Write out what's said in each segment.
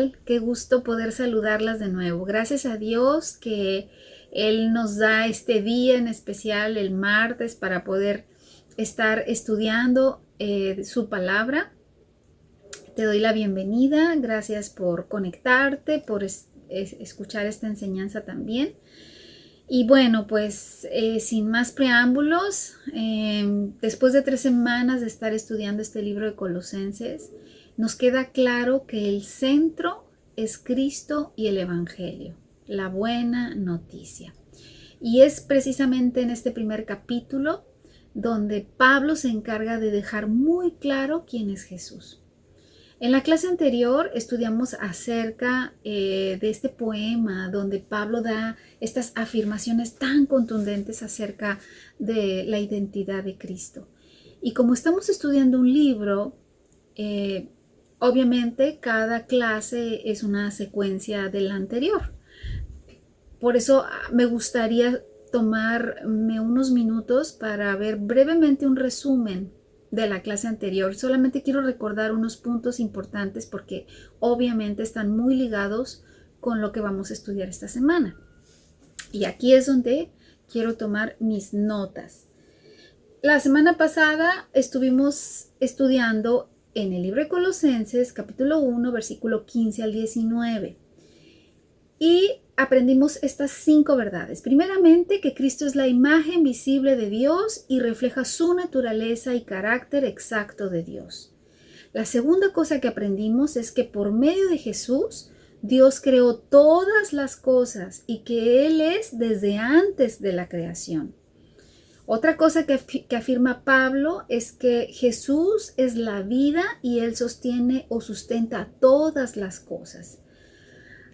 tal? Qué gusto poder saludarlas de nuevo. Gracias a Dios que Él nos da este día en especial, el martes, para poder estar estudiando su palabra. Te doy la bienvenida. Gracias por conectarte, por escuchar esta enseñanza también. Y bueno, pues sin más preámbulos, después de 3 semanas de estar estudiando este libro de Colosenses, nos queda claro que el centro es Cristo y el Evangelio, la buena noticia. Y es precisamente en este primer capítulo donde Pablo se encarga de dejar muy claro quién es Jesús. En la clase anterior estudiamos acerca de este poema donde Pablo da estas afirmaciones tan contundentes acerca de la identidad de Cristo. Y como estamos estudiando un libro, obviamente cada clase es una secuencia de la anterior. Por eso me gustaría tomarme unos minutos para ver brevemente un resumen de la clase anterior. Solamente quiero recordar unos puntos importantes porque obviamente están muy ligados con lo que vamos a estudiar esta semana. Y aquí es donde quiero tomar mis notas. La semana pasada estuvimos estudiando en el libro de Colosenses, capítulo 1, versículo 15 al 19. Y aprendimos estas 5 verdades. Primeramente, que Cristo es la imagen visible de Dios y refleja su naturaleza y carácter exacto de Dios. La segunda cosa que aprendimos es que por medio de Jesús, Dios creó todas las cosas y que Él es desde antes de la creación. Otra cosa que afirma Pablo es que Jesús es la vida y Él sostiene o sustenta todas las cosas.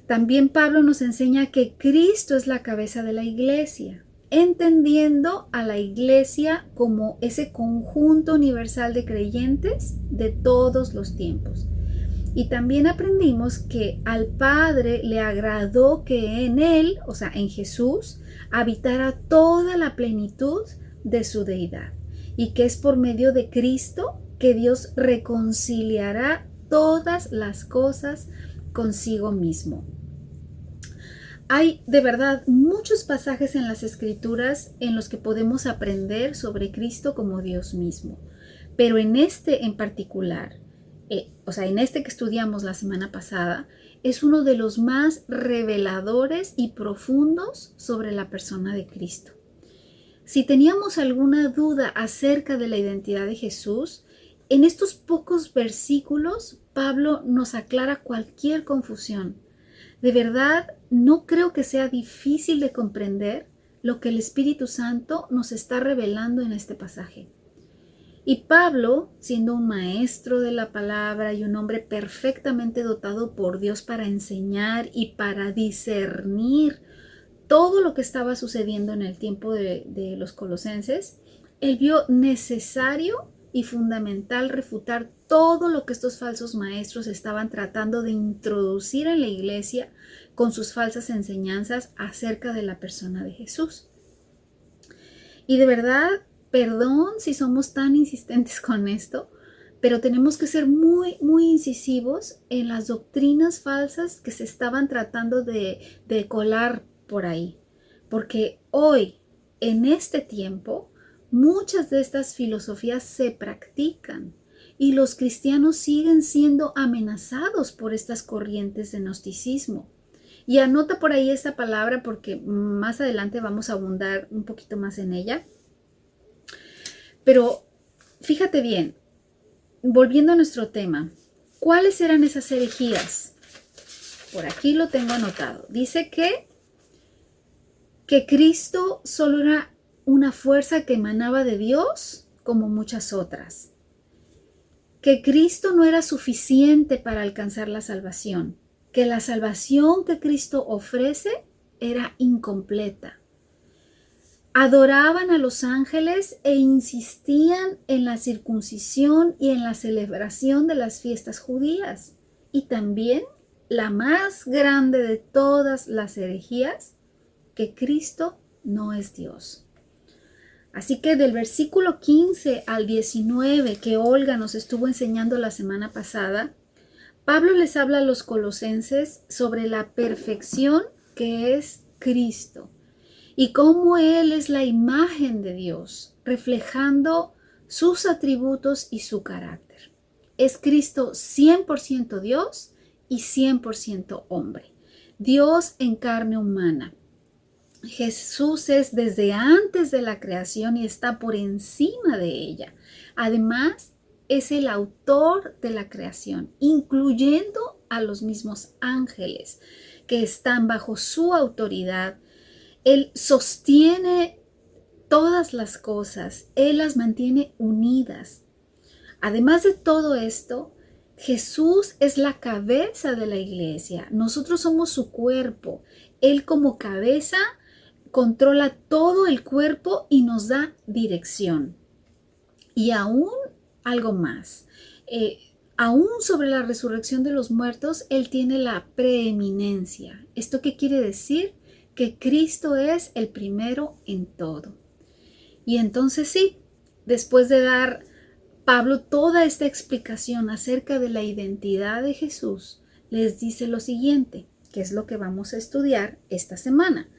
También Pablo nos enseña que Cristo es la cabeza de la iglesia, entendiendo a la iglesia como ese conjunto universal de creyentes de todos los tiempos. Y también aprendimos que al Padre le agradó que en Él, o sea, en Jesús, habitara toda la plenitud de su deidad. Y que es por medio de Cristo que Dios reconciliará todas las cosas consigo mismo. Hay de verdad muchos pasajes en las Escrituras en los que podemos aprender sobre Cristo como Dios mismo, pero en este en particular, en este que estudiamos la semana pasada, es uno de los más reveladores y profundos sobre la persona de Cristo. Si teníamos alguna duda acerca de la identidad de Jesús, en estos pocos versículos Pablo nos aclara cualquier confusión. De verdad, no creo que sea difícil de comprender lo que el Espíritu Santo nos está revelando en este pasaje. Y Pablo, siendo un maestro de la palabra y un hombre perfectamente dotado por Dios para enseñar y para discernir todo lo que estaba sucediendo en el tiempo de los colosenses, él vio necesario y fundamental refutar todo lo que estos falsos maestros estaban tratando de introducir en la iglesia con sus falsas enseñanzas acerca de la persona de Jesús. Y de verdad, perdón si somos tan insistentes con esto, pero tenemos que ser muy, muy incisivos en las doctrinas falsas que se estaban tratando de colar por ahí. Porque hoy, en este tiempo, muchas de estas filosofías se practican y los cristianos siguen siendo amenazados por estas corrientes de gnosticismo. Y anota por ahí esta palabra porque más adelante vamos a abundar un poquito más en ella. Pero fíjate bien, volviendo a nuestro tema, ¿cuáles eran esas herejías? Por aquí lo tengo anotado. Dice que Cristo solo era una fuerza que emanaba de Dios como muchas otras. Que Cristo no era suficiente para alcanzar la salvación. Que la salvación que Cristo ofrece era incompleta. Adoraban a los ángeles e insistían en la circuncisión y en la celebración de las fiestas judías. Y también la más grande de todas las herejías, que Cristo no es Dios. Así que del versículo 15 al 19 que Olga nos estuvo enseñando la semana pasada, Pablo les habla a los colosenses sobre la perfección que es Cristo y cómo Él es la imagen de Dios, reflejando sus atributos y su carácter. Es Cristo 100% Dios y 100% hombre. Dios en carne humana. Jesús es desde antes de la creación y está por encima de ella. Además, es el autor de la creación, incluyendo a los mismos ángeles que están bajo su autoridad. Él sostiene todas las cosas, Él las mantiene unidas. Además de todo esto, Jesús es la cabeza de la iglesia. Nosotros somos su cuerpo. Él como cabeza controla todo el cuerpo y nos da dirección. Y aún algo más. Aún sobre la resurrección de los muertos, Él tiene la preeminencia. ¿Esto qué quiere decir? Que Cristo es el primero en todo. Y entonces sí, después de dar Pablo toda esta explicación acerca de la identidad de Jesús, les dice lo siguiente, que es lo que vamos a estudiar esta semana.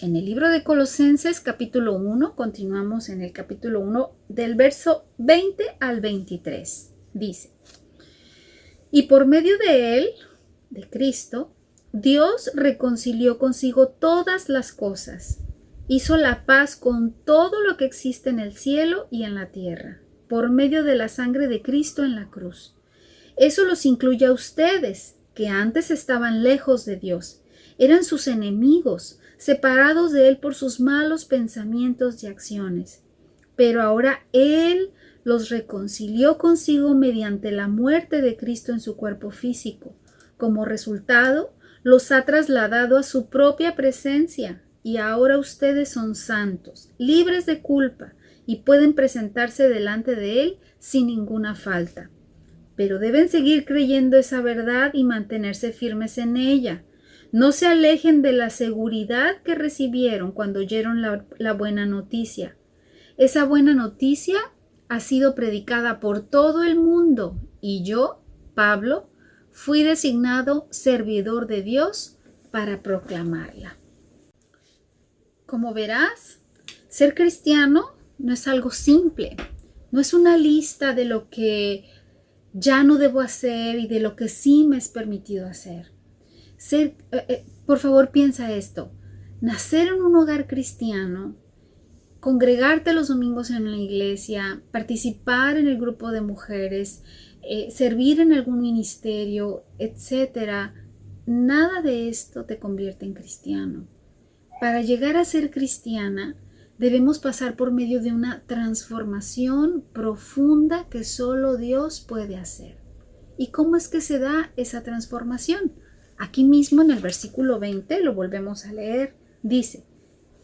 En el libro de Colosenses capítulo 1, continuamos en el capítulo 1 del verso 20 al 23. Dice, y por medio de Él, de Cristo, Dios reconcilió consigo todas las cosas, hizo la paz con todo lo que existe en el cielo y en la tierra, por medio de la sangre de Cristo en la cruz. Eso los incluye a ustedes, que antes estaban lejos de Dios, eran sus enemigos, separados de Él por sus malos pensamientos y acciones. Pero ahora Él los reconcilió consigo mediante la muerte de Cristo en su cuerpo físico. Como resultado, los ha trasladado a su propia presencia, y ahora ustedes son santos, libres de culpa, y pueden presentarse delante de Él sin ninguna falta. Pero deben seguir creyendo esa verdad y mantenerse firmes en ella. No se alejen de la seguridad que recibieron cuando oyeron la buena noticia. Esa buena noticia ha sido predicada por todo el mundo y yo, Pablo, fui designado servidor de Dios para proclamarla. Como verás, ser cristiano no es algo simple, no es una lista de lo que ya no debo hacer y de lo que sí me es permitido hacer. Por favor, piensa esto. Nacer en un hogar cristiano, congregarte los domingos en la iglesia, participar en el grupo de mujeres, servir en algún ministerio, etc. Nada de esto te convierte en cristiano. Para llegar a ser cristiana, debemos pasar por medio de una transformación profunda que solo Dios puede hacer. ¿Y cómo es que se da esa transformación? Aquí mismo en el versículo 20, lo volvemos a leer, dice,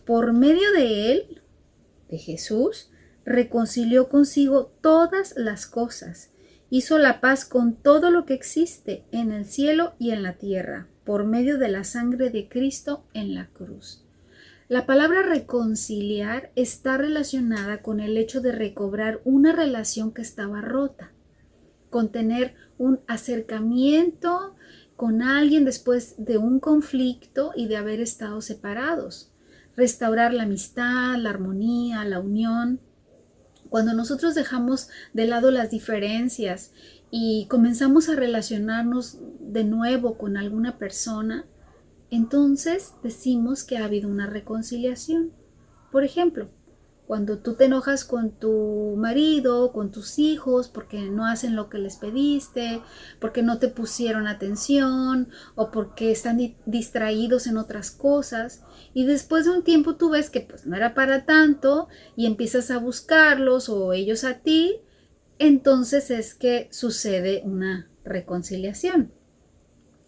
por medio de Él, de Jesús, reconcilió consigo todas las cosas, hizo la paz con todo lo que existe en el cielo y en la tierra, por medio de la sangre de Cristo en la cruz. La palabra reconciliar está relacionada con el hecho de recobrar una relación que estaba rota, con tener un acercamiento con alguien después de un conflicto y de haber estado separados, restaurar la amistad, la armonía, la unión. Cuando nosotros dejamos de lado las diferencias y comenzamos a relacionarnos de nuevo con alguna persona, entonces decimos que ha habido una reconciliación. Por ejemplo, cuando tú te enojas con tu marido, con tus hijos, porque no hacen lo que les pediste, porque no te pusieron atención o porque están distraídos en otras cosas, y después de un tiempo tú ves que pues no era para tanto y empiezas a buscarlos o ellos a ti, entonces es que sucede una reconciliación.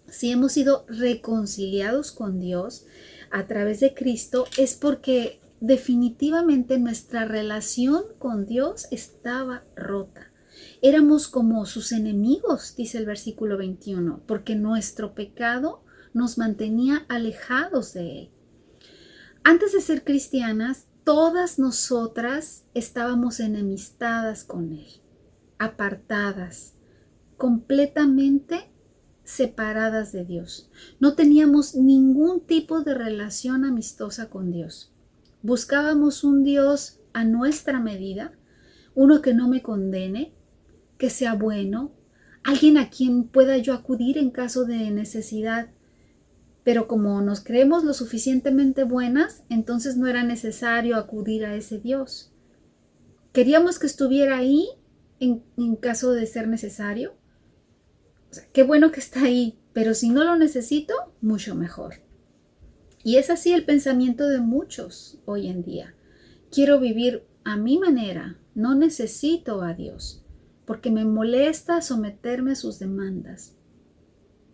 Si hemos sido reconciliados con Dios a través de Cristo, es porque definitivamente nuestra relación con Dios estaba rota. Éramos como sus enemigos, dice el versículo 21, porque nuestro pecado nos mantenía alejados de Él. Antes de ser cristianas, todas nosotras estábamos enemistadas con Él, apartadas, completamente separadas de Dios. No teníamos ningún tipo de relación amistosa con Dios. Buscábamos un Dios a nuestra medida, uno que no me condene, que sea bueno, alguien a quien pueda yo acudir en caso de necesidad. Pero como nos creemos lo suficientemente buenas, entonces no era necesario acudir a ese Dios. Queríamos que estuviera ahí en caso de ser necesario. O sea, qué bueno que está ahí, pero si no lo necesito, mucho mejor. Y es así el pensamiento de muchos hoy en día. Quiero vivir a mi manera, no necesito a Dios, porque me molesta someterme a sus demandas.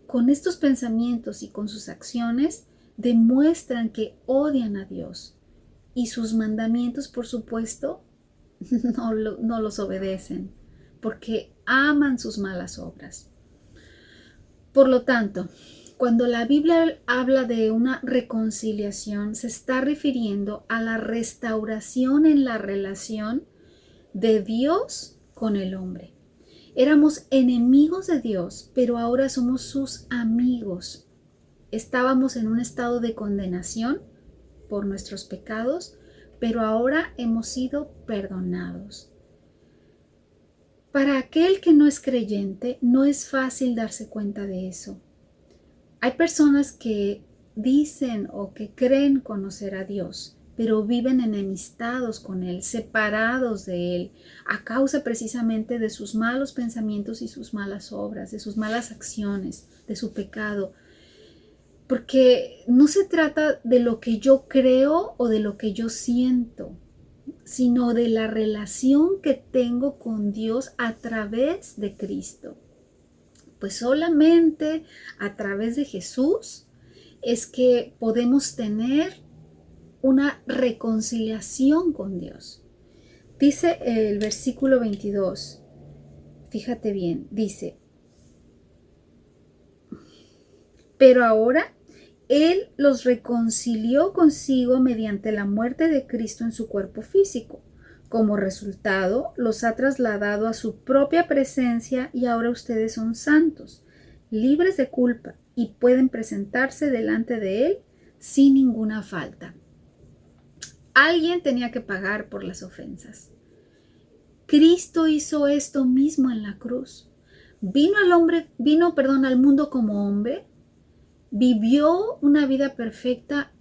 Con estos pensamientos y con sus acciones demuestran que odian a Dios y sus mandamientos, por supuesto, no los obedecen, porque aman sus malas obras. Por lo tanto, cuando la Biblia habla de una reconciliación, se está refiriendo a la restauración en la relación de Dios con el hombre. Éramos enemigos de Dios, pero ahora somos sus amigos. Estábamos en un estado de condenación por nuestros pecados, pero ahora hemos sido perdonados. Para aquel que no es creyente, no es fácil darse cuenta de eso. Hay personas que dicen o que creen conocer a Dios, pero viven enemistados con Él, separados de Él, a causa precisamente de sus malos pensamientos y sus malas obras, de sus malas acciones, de su pecado. Porque no se trata de lo que yo creo o de lo que yo siento, sino de la relación que tengo con Dios a través de Cristo. Pues solamente a través de Jesús es que podemos tener una reconciliación con Dios. Dice el versículo 22, fíjate bien, dice, pero ahora Él los reconcilió consigo mediante la muerte de Cristo en su cuerpo físico. Como resultado, los ha trasladado a su propia presencia y ahora ustedes son santos, libres de culpa y pueden presentarse delante de Él sin ninguna falta. Alguien tenía que pagar por las ofensas. Cristo hizo esto mismo en la cruz. Vino al mundo como hombre, vivió una vida perfecta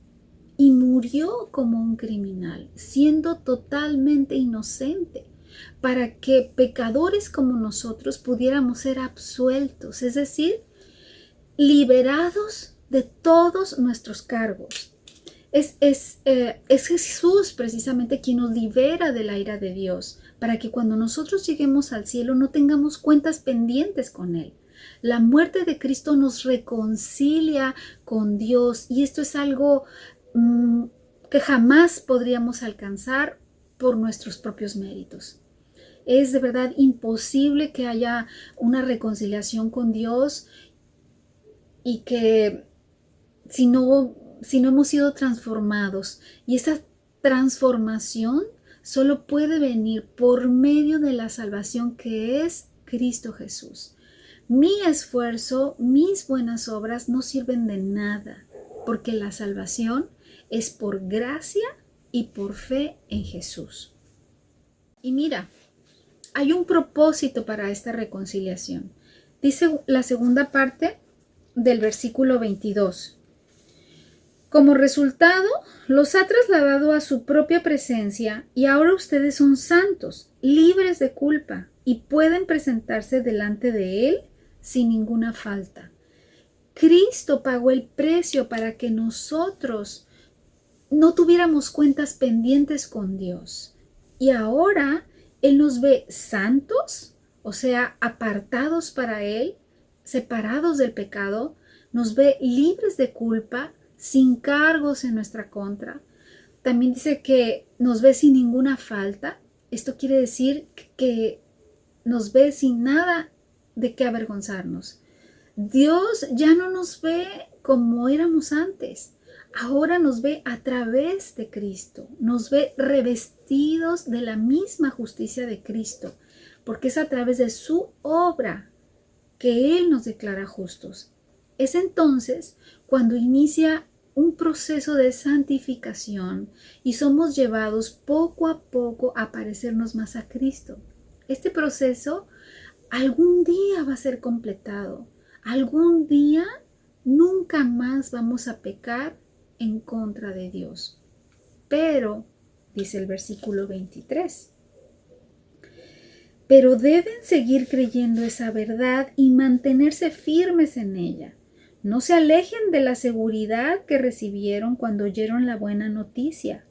y murió como un criminal, siendo totalmente inocente, para que pecadores como nosotros pudiéramos ser absueltos, es decir, liberados de todos nuestros cargos. Es Jesús precisamente quien nos libera de la ira de Dios, para que cuando nosotros lleguemos al cielo no tengamos cuentas pendientes con Él. La muerte de Cristo nos reconcilia con Dios y esto es algo que jamás podríamos alcanzar por nuestros propios méritos. Es de verdad imposible que haya una reconciliación con Dios y que si no hemos sido transformados, y esa transformación solo puede venir por medio de la salvación que es Cristo Jesús. Mi esfuerzo, mis buenas obras no sirven de nada, porque la salvación es por gracia y por fe en Jesús. Y mira, hay un propósito para esta reconciliación. Dice la segunda parte del versículo 22. Como resultado, los ha trasladado a su propia presencia y ahora ustedes son santos, libres de culpa y pueden presentarse delante de Él sin ninguna falta. Cristo pagó el precio para que nosotros no tuviéramos cuentas pendientes con Dios. Y ahora Él nos ve santos, o sea, apartados para Él, separados del pecado, nos ve libres de culpa, sin cargos en nuestra contra. También dice que nos ve sin ninguna falta. Esto quiere decir que nos ve sin nada de qué avergonzarnos. Dios ya no nos ve como éramos antes. Ahora nos ve a través de Cristo. Nos ve revestidos de la misma justicia de Cristo, porque es a través de su obra que Él nos declara justos. Es entonces cuando inicia un proceso de santificación y somos llevados poco a poco a parecernos más a Cristo. Este proceso algún día va a ser completado. Algún día nunca más vamos a pecar en contra de Dios. Pero, dice el versículo 23, pero deben seguir creyendo esa verdad y mantenerse firmes en ella. No se alejen de la seguridad que recibieron cuando oyeron la buena noticia.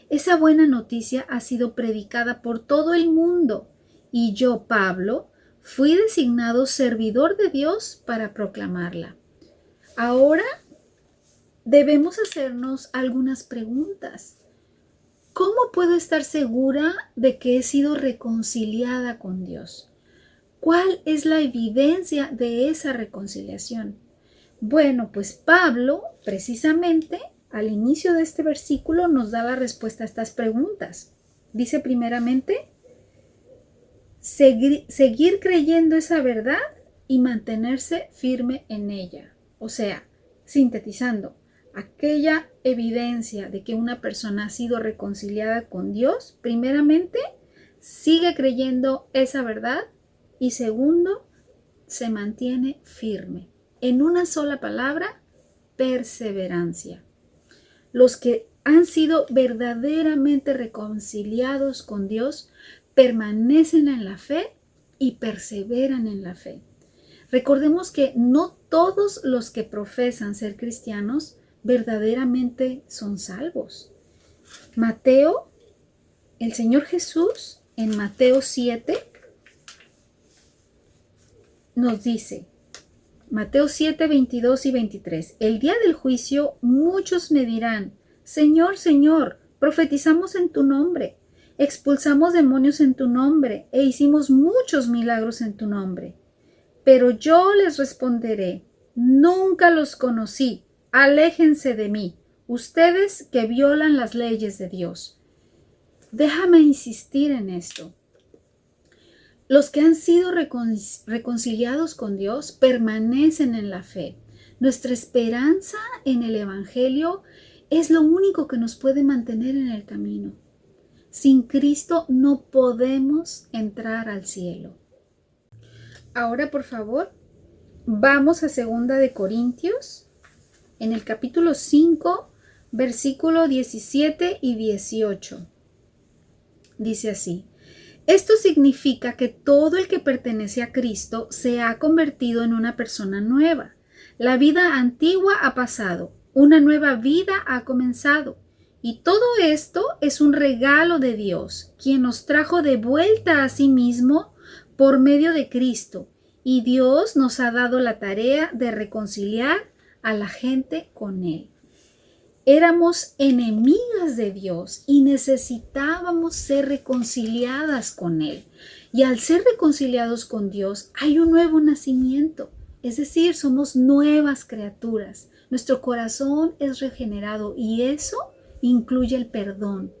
Esa buena noticia ha sido predicada por todo el mundo y yo, Pablo, fui designado servidor de Dios para proclamarla. Ahora debemos hacernos algunas preguntas. ¿Cómo puedo estar segura de que he sido reconciliada con Dios? ¿Cuál es la evidencia de esa reconciliación? Bueno, pues Pablo, precisamente, al inicio de este versículo nos da la respuesta a estas preguntas. Dice primeramente, seguir creyendo esa verdad y mantenerse firme en ella. O sea, sintetizando, aquella evidencia de que una persona ha sido reconciliada con Dios, primeramente, sigue creyendo esa verdad y segundo, se mantiene firme. En una sola palabra, perseverancia. Los que han sido verdaderamente reconciliados con Dios permanecen en la fe y perseveran en la fe. Recordemos que no todos los que profesan ser cristianos verdaderamente son salvos. Mateo, el Señor Jesús, en Mateo 7, nos dice, Mateo 7, 22 y 23, el día del juicio muchos me dirán, Señor, Señor, profetizamos en tu nombre, expulsamos demonios en tu nombre e hicimos muchos milagros en tu nombre. Pero yo les responderé, nunca los conocí, aléjense de mí, ustedes que violan las leyes de Dios. Déjame insistir en esto. Los que han sido reconciliados con Dios permanecen en la fe. Nuestra esperanza en el Evangelio es lo único que nos puede mantener en el camino. Sin Cristo no podemos entrar al cielo. Ahora, por favor, vamos a 2 de Corintios, en el capítulo 5, versículo 17 y 18. Dice así, esto significa que todo el que pertenece a Cristo se ha convertido en una persona nueva. La vida antigua ha pasado, una nueva vida ha comenzado. Y todo esto es un regalo de Dios, quien nos trajo de vuelta a sí mismo por medio de Cristo. Y Dios nos ha dado la tarea de reconciliar a la gente con Él. Éramos enemigas de Dios y necesitábamos ser reconciliadas con Él. Y al ser reconciliados con Dios hay un nuevo nacimiento, es decir, somos nuevas criaturas. Nuestro corazón es regenerado y eso incluye el perdón.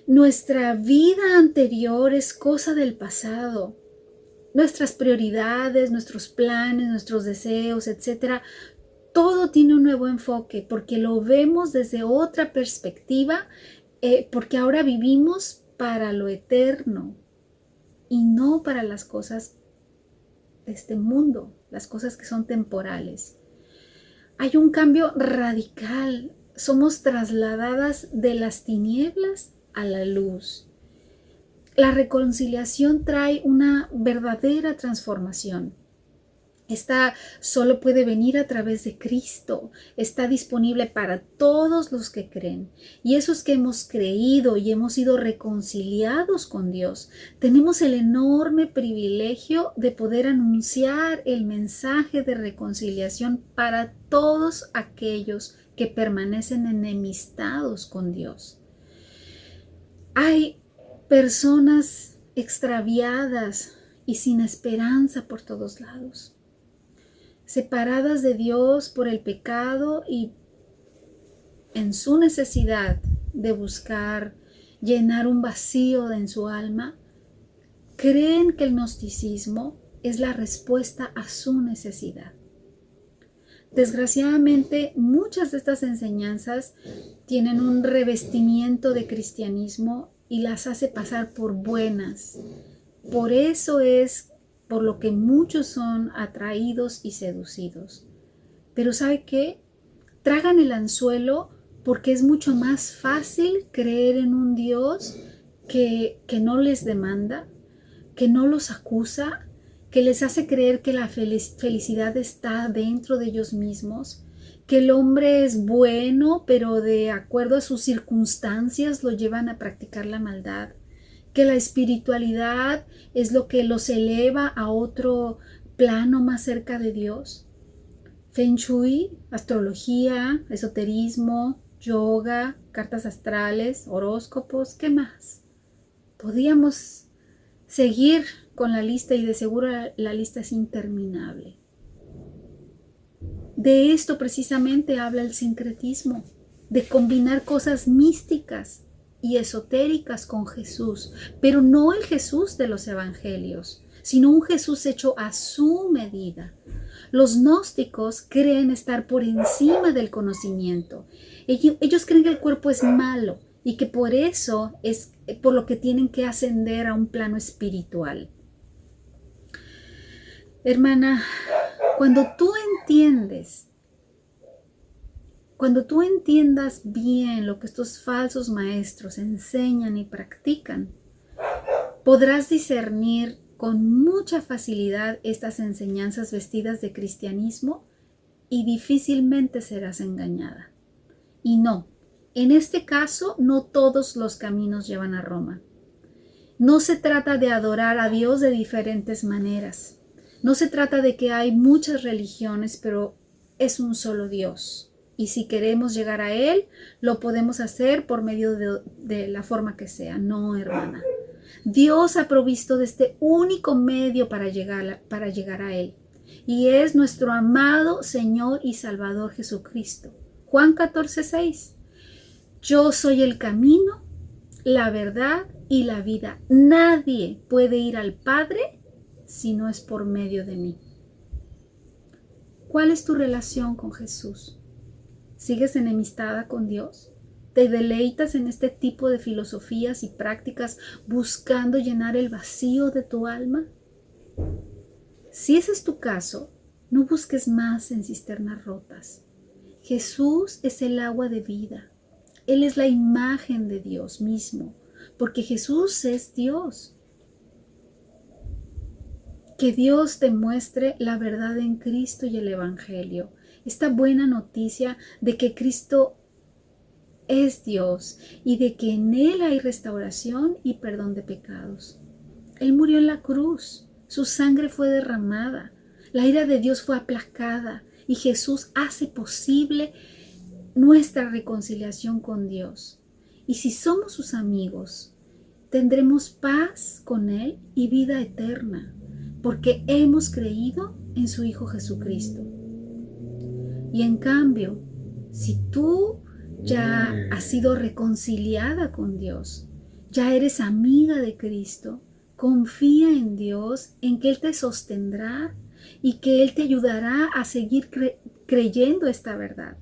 Nuestra vida anterior es cosa del pasado. Nuestras prioridades, nuestros planes, nuestros deseos, etcétera, todo tiene un nuevo enfoque porque lo vemos desde otra perspectiva, porque ahora vivimos para lo eterno y no para las cosas de este mundo, las cosas que son temporales. Hay un cambio radical. Somos trasladadas de las tinieblas a la luz. La reconciliación trae una verdadera transformación. Esta solo puede venir a través de Cristo. Está disponible para todos los que creen. Y esos que hemos creído y hemos sido reconciliados con Dios, tenemos el enorme privilegio de poder anunciar el mensaje de reconciliación para todos aquellos que permanecen enemistados con Dios. Hay personas extraviadas y sin esperanza por todos lados, separadas de Dios por el pecado y en su necesidad de buscar llenar un vacío en su alma, creen que el gnosticismo es la respuesta a su necesidad. Desgraciadamente, muchas de estas enseñanzas tienen un revestimiento de cristianismo y las hace pasar por buenas. Por eso es por lo que muchos son atraídos y seducidos. Pero ¿sabe qué? Tragan el anzuelo porque es mucho más fácil creer en un Dios que no les demanda, que no los acusa, que les hace creer que la felicidad está dentro de ellos mismos, que el hombre es bueno, pero de acuerdo a sus circunstancias lo llevan a practicar la maldad, que la espiritualidad es lo que los eleva a otro plano más cerca de Dios. Feng Shui, astrología, esoterismo, yoga, cartas astrales, horóscopos, ¿qué más? Podríamos seguir con la lista y de seguro la lista es interminable. De esto precisamente habla el sincretismo, de combinar cosas místicas y esotéricas con Jesús, pero no el Jesús de los evangelios, sino un Jesús hecho a su medida. Los gnósticos creen estar por encima del conocimiento. Ellos creen que el cuerpo es malo y que por eso es por lo que tienen que ascender a un plano espiritual. Hermana, cuando tú entiendas bien lo que estos falsos maestros enseñan y practican, podrás discernir con mucha facilidad estas enseñanzas vestidas de cristianismo y difícilmente serás engañada. Y no, en este caso no todos los caminos llevan a Roma. No se trata de adorar a Dios de diferentes maneras. No se trata de que hay muchas religiones, pero es un solo Dios. Y si queremos llegar a Él, lo podemos hacer por medio de la forma que sea. No, hermana. Dios ha provisto de este único medio para llegar a Él. Y es nuestro amado Señor y Salvador Jesucristo. Juan 14:6. Yo soy el camino, la verdad y la vida. Nadie puede ir al Padre si no es por medio de mí. ¿Cuál es tu relación con Jesús? ¿Sigues enemistada con Dios? ¿Te deleitas en este tipo de filosofías y prácticas buscando llenar el vacío de tu alma? Si ese es tu caso, no busques más en cisternas rotas. Jesús es el agua de vida. Él es la imagen de Dios mismo, porque Jesús es Dios. Que Dios te muestre la verdad en Cristo y el Evangelio. Esta buena noticia de que Cristo es Dios y de que en Él hay restauración y perdón de pecados. Él murió en la cruz, su sangre fue derramada, la ira de Dios fue aplacada y Jesús hace posible nuestra reconciliación con Dios. Y si somos sus amigos, tendremos paz con Él y vida eterna, porque hemos creído en su Hijo Jesucristo. Y en cambio, si tú ya has sido reconciliada con Dios, ya eres amiga de Cristo, confía en Dios, en que Él te sostendrá y que Él te ayudará a seguir creyendo esta verdad.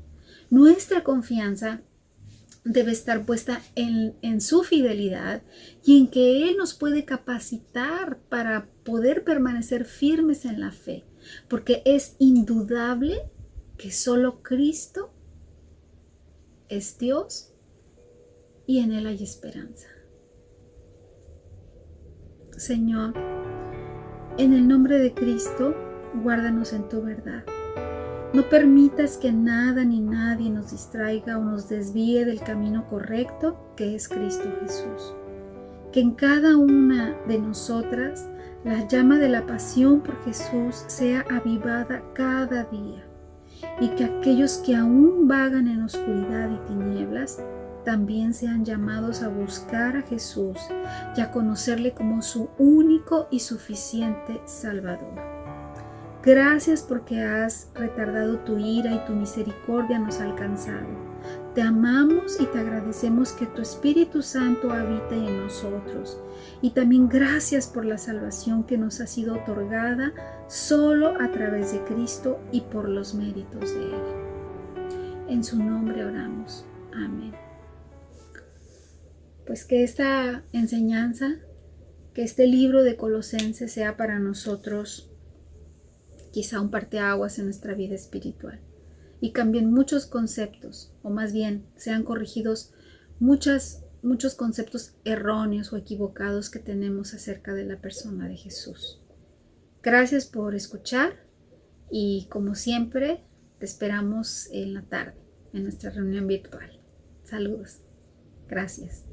Nuestra confianza debe estar puesta en su fidelidad y en que Él nos puede capacitar para poder permanecer firmes en la fe, porque es indudable que solo Cristo es Dios y en Él hay esperanza. Señor, en el nombre de Cristo, guárdanos en tu verdad. No permitas que nada ni nadie nos distraiga o nos desvíe del camino correcto que es Cristo Jesús. Que en cada una de nosotras la llama de la pasión por Jesús sea avivada cada día y que aquellos que aún vagan en oscuridad y tinieblas también sean llamados a buscar a Jesús y a conocerle como su único y suficiente Salvador. Gracias porque has retardado tu ira y tu misericordia nos ha alcanzado. Te amamos y te agradecemos que tu Espíritu Santo habita en nosotros. Y también gracias por la salvación que nos ha sido otorgada solo a través de Cristo y por los méritos de Él. En su nombre oramos. Amén. Pues que esta enseñanza, que este libro de Colosenses sea para nosotros quizá un parteaguas en nuestra vida espiritual y cambien muchos conceptos, o más bien sean corregidos muchos conceptos erróneos o equivocados que tenemos acerca de la persona de Jesús. Gracias por escuchar y como siempre te esperamos en la tarde en nuestra reunión virtual. Saludos. Gracias.